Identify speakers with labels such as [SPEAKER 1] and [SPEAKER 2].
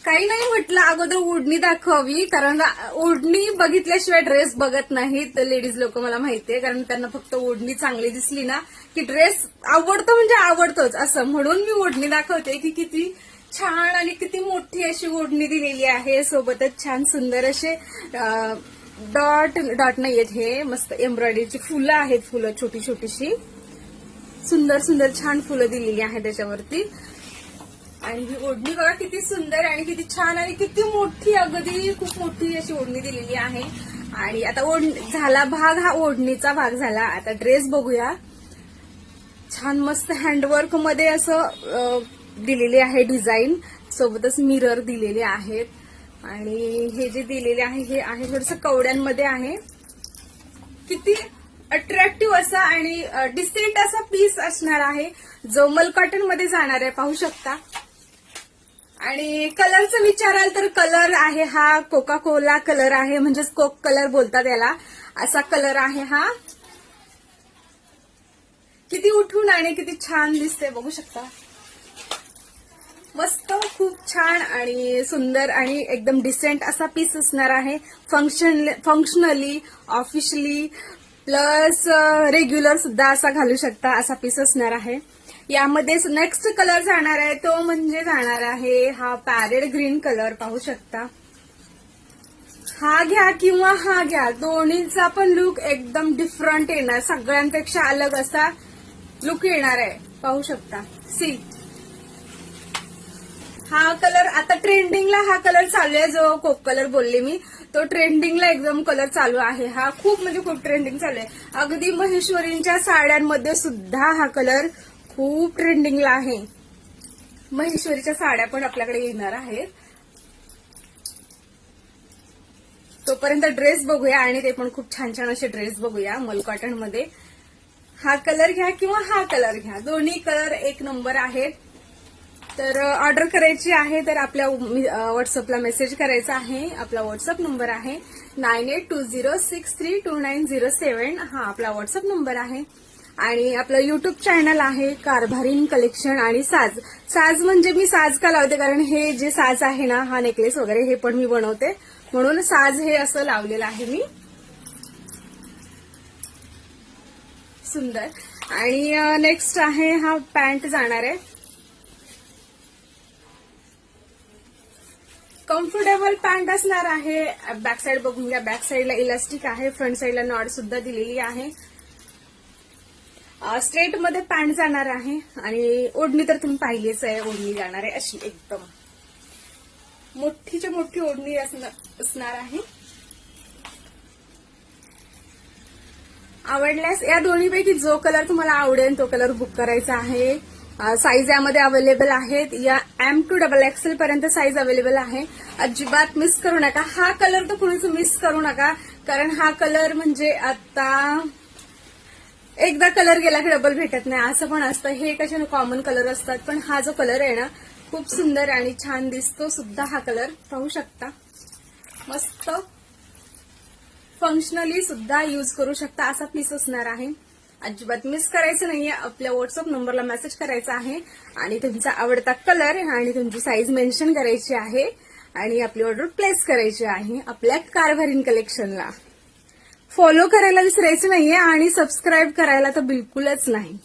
[SPEAKER 1] काही नाही म्हटलं, अगोदर ओढणी दाखवावी, कारण ओढणी बघितल्याशिवाय ड्रेस बघत नाहीत लेडीज लोक, मला माहितीये. कारण त्यांना फक्त ओढणी चांगली दिसली ना की ड्रेस आवडतो म्हणजे आवडतोच असं. म्हणून मी ओढणी दाखवते की किती छान आणि किती मोठी अशी ओढणी दिलेली आहे. सोबतच छान सुंदर असे डॉट नाहीयेत, हे मस्त एम्ब्रॉयडरीची फुलं आहेत. फुलं छोटी छोटीशी सुंदर सुंदर छान फुलं दिलेली आहेत त्याच्यावरती. आणि ही ओढणी बघा किती सुंदर आणि किती छान आणि किती मोठी, अगदी खूप मोठी अशी ओढणी दिलेली आहे. आणि आता झाला भाग, हा ओढणीचा भाग झाला. आता ड्रेस बघूया. छान मस्त हँडवर्क मध्ये असं दिलेली आहे डिझाईन, सोबतच मिरर दिलेले आहेत. आणि हे जे दिलेले आहे हे आहे थोडंसं कवड्यांमध्ये आहे. किती अट्रॅक्टिव्ह असा आणि डिसेंट असा पीस असणार आहे, जो मल कॉटन मध्ये जाणार आहे, पाहू शकता. आणि कलरचं विचाराल तर कलर आहे हा कोका कोला कलर आहे, म्हणजेच कोक कलर बोलतात याला. असा कलर आहे हा. किती उठून आणि किती छान दिसते, बघू शकता. मस्त, खूप छान आणि सुंदर आणि एकदम डिसेंट असा पीस असणार आहे. फंक्शनली, ऑफिशियली प्लस रेग्युलर सुद्धा असा घालू शकता, असा पीस असणार आहे. यामध्ये नेक्स्ट कलर जाणार आहे तो म्हणजे जाणार आहे हा पॅरेड ग्रीन कलर, पाहू शकता. हा घ्या किंवा हा घ्या, दोन्हीचा पण लुक एकदम डिफरंट येणार, सगळ्यांपेक्षा अलग असा लुक येणार आहे, पाहू शकता. सी, हा कलर आता ट्रेंडिंगला हा कलर चालू आहे, जो कोक कलर बोलले मी, तो ट्रेंडिंगला एकदम कलर चालू आहे. हा खूप म्हणजे खूप ट्रेंडिंग चालू आहे. अगदी महेश्वरींच्या साड्यांमध्ये सुद्धा हा कलर खूप ट्रेंडिंगला आहे. महेश्वरीच्या साड्या पण आपल्याकडे येणार आहेत. तोपर्यंत ड्रेस बघूया, आणि ते पण खूप छान छान असे ड्रेस बघूया मल कॉटन मध्ये. हा कलर घ्या किंवा हा कलर घ्या, दोन्ही कलर एक नंबर आहेत. तर ऑर्डर करायची आहे तर आपल्या व्हॉट्सअपला मेसेज करायचा आहे. आपला व्हॉट्सअप नंबर आहे 9820632907. हा आपला व्हॉट्सअप नंबर आहे. आणि आपलं युट्यूब चॅनल आहे कारभारीन कलेक्शन. आणि साज म्हणजे मी साज का लावते, कारण हे जे साज आहे ना, हा नेकलेस वगैरे हे पण मी बनवते, म्हणून साज हे असं लावलेलं आहे मी. सुंदर. आणि नेक्स्ट आहे हा पॅन्ट जाणार आहे. कम्फर्टेबल पॅन्ट असणार आहे. बॅक साईड बघून घ्या, बॅक साईडला इलास्टिक आहे, फ्रंट साईडला नॉट सुद्धा दिलेली आहे. स्ट्रेट मध्ये पॅन्ट जाणार आहे. आणि ओढणी तर तुम्ही पाहिलीच आहे, ओढणी जाणार आहे अशी एकदम मोठीच्या मोठी ओढणी असणार आहे. आवडल्यास या दोन्हीपैकी जो कलर तुम्हाला आवडेल तो कलर बुक करायचा आहे. साईज यामध्ये अवेलेबल आहेत, या M2XXL पर्यंत साईज अवेलेबल आहे. अजिबात मिस करू नका. हा कलर तर कुणीच मिस करू नका, कारण हा कलर म्हणजे आता एकदा कलर गेला की डबल भेटत नाही, असं पण असतं. हे कसे कॉमन कलर असतात, पण हा जो कलर आहे ना, खूप सुंदर आणि छान दिसतो सुद्धा हा कलर, पाहू शकता. मस्त फंक्शनली सुद्धा यूज करू शकता असा पीस असणार आहे. अजिबात मिस करायचं नाहीये. आपल्या व्हॉट्सअप नंबरला मेसेज करायचा आहे आणि तुमचा आवडता कलर आणि तुमची साईज मेन्शन करायची आहे आणि आपली ऑर्डर प्लेस करायची आहे आपल्या कारभारीन कलेक्शनला. फॉलो करायला विसरायचं नाहीये आणि सबस्क्राईब करायला तर बिलकुलच नाही.